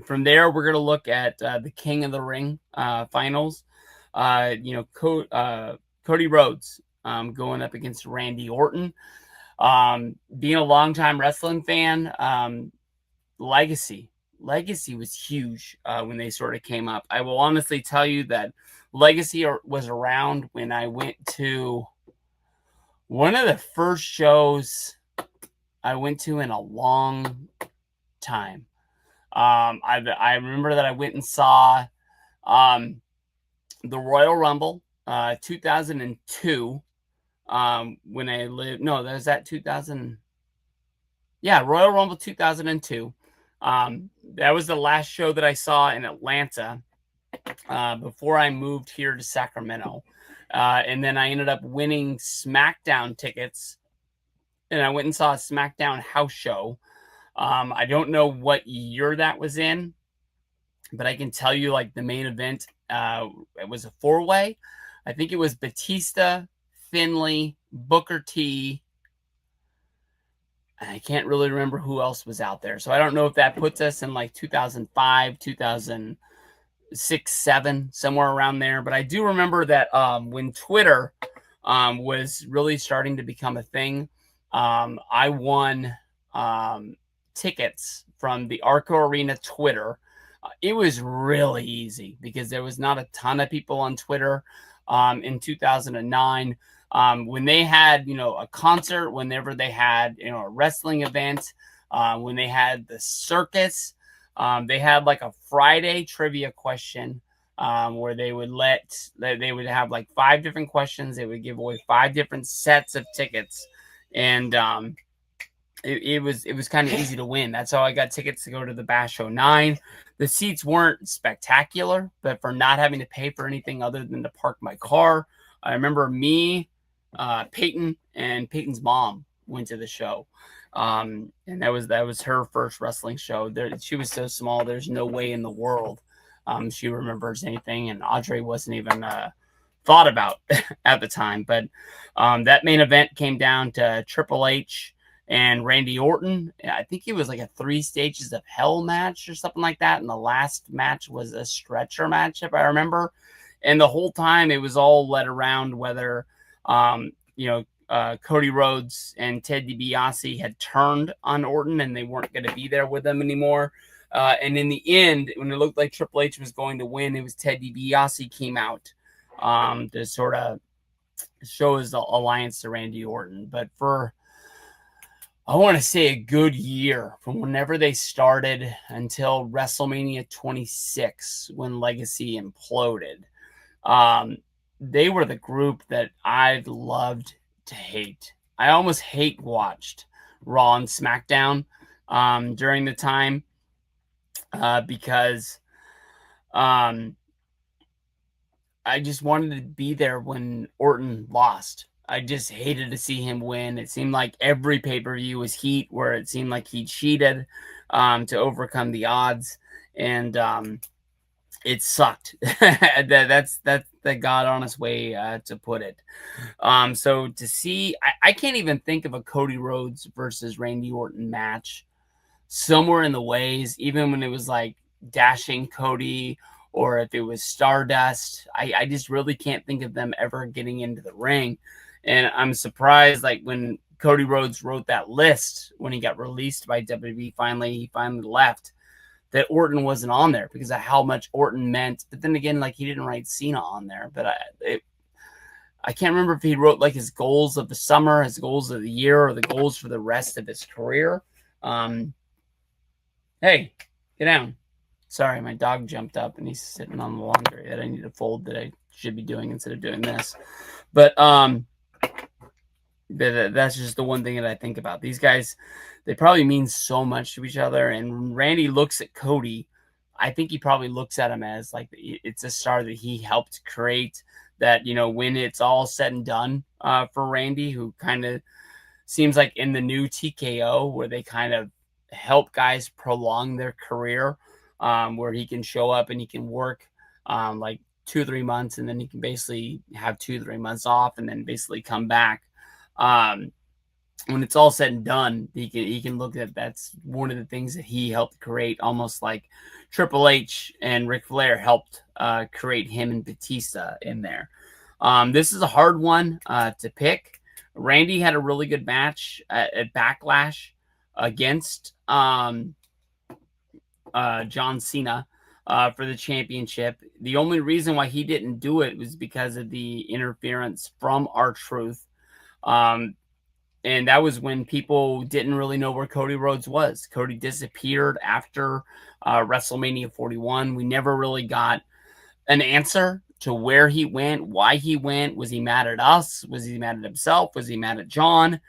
From there, we're going to look at the King of the Ring finals. Cody Rhodes going up against Randy Orton. Being a longtime wrestling fan, Legacy was huge when they sort of came up. I will honestly tell you that Legacy was around when I went to one of the first shows I went to in a long time. I remember that I went and saw the Royal Rumble 2002 when I lived. No, that was at 2000. Yeah, Royal Rumble 2002. That was the last show that I saw in Atlanta before I moved here to Sacramento. And then I ended up winning SmackDown tickets, and I went and saw a SmackDown house show. I don't know what year that was in, but I can tell you, like, the main event, it was a four-way. I think it was Batista, Finlay, Booker T. I can't really remember who else was out there. So I don't know if that puts us in like 2005, 2006, 7, somewhere around there. But I do remember that when Twitter was really starting to become a thing, I won tickets from the Arco Arena Twitter. It was really easy because there was not a ton of people on Twitter in 2009. When they had, a concert, whenever they had, a wrestling event, when they had the circus, they had like a Friday trivia question where they would have like 5 different questions. They would give away 5 different sets of tickets. And it was kind of easy to win. That's how I got tickets to go to the Bash 09. The seats weren't spectacular, but for not having to pay for anything other than to park my car, I remember me, Peyton, and Peyton's mom went to the show. And that was her first wrestling show. She was so small, there's no way in the world she remembers anything, and Audrey wasn't even thought about at the time. But that main event came down to Triple H and Randy Orton. I think it was like a 3 stages of hell match or something like that. And the last match was a stretcher match, if I remember. And the whole time it was all led around whether, Cody Rhodes and Ted DiBiase had turned on Orton and they weren't going to be there with them anymore. And in the end, when it looked like Triple H was going to win, it was Ted DiBiase came out to sort of show his alliance to Randy Orton. But I want to say a good year from whenever they started until WrestleMania 26 when Legacy imploded. They were the group that I loved to hate. I almost hate watched Raw and SmackDown during the time because I just wanted to be there when Orton lost. I just hated to see him win. It seemed like every pay-per-view was heat where it seemed like he cheated to overcome the odds. And it sucked. That's the God honest way to put it. So to see, I can't even think of a Cody Rhodes versus Randy Orton match somewhere in the ways, even when it was like Dashing Cody or if it was Stardust. I just really can't think of them ever getting into the ring. And I'm surprised, like when Cody Rhodes wrote that list when he got released by WWE, he finally left, that Orton wasn't on there because of how much Orton meant. But then again, like he didn't write Cena on there. But I can't remember if he wrote like his goals of the summer, his goals of the year, or the goals for the rest of his career. Hey, get down. Sorry, my dog jumped up and he's sitting on the laundry that I need to fold that I should be doing instead of doing this. But that's just the one thing that I think about. These guys, they probably mean so much to each other. And when Randy looks at Cody, I think he probably looks at him as like it's a star that he helped create. That, when it's all said and done for Randy, who kind of seems like in the new TKO where they kind of help guys prolong their career, where he can show up and he can work like 2-3 months, and then he can basically have 2-3 months off and then basically come back. when it's all said and done, he can look at that's one of the things that he helped create, almost like Triple H and Ric Flair helped create him and Batista in there. This is a hard one to pick. Randy had a really good match at Backlash against John Cena for the championship. The only reason why he didn't do it was because of the interference from R-Truth. Um, and that was when people didn't really know where Cody Rhodes was. Cody disappeared after WrestleMania 41. We never really got an answer to where he went, why he went. Was he mad at us? Was he mad at himself? Was he mad at John?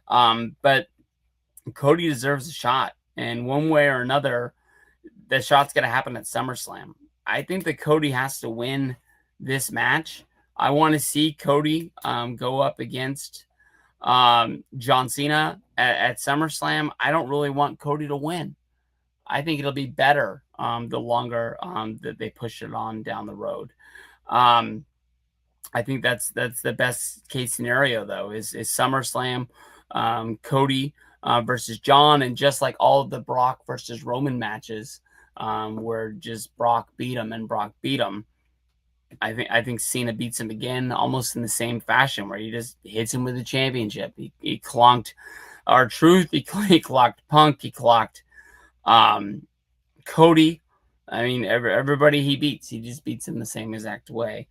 But Cody deserves a shot. And one way or another, the shot's going to happen at SummerSlam. I think that Cody has to win this match. I want to see Cody go up against John Cena at SummerSlam. I don't really want Cody to win. I think it'll be better the longer that they push it on down the road. I think that's the best case scenario, though, is SummerSlam, Cody versus John, and just like all of the Brock versus Roman matches, where just Brock beat him and Brock beat him. I think Cena beats him again, almost in the same fashion, where he just hits him with the championship. He clonked R-Truth, he clocked Punk, he clocked Cody. I mean, everybody he beats, he just beats him the same exact way.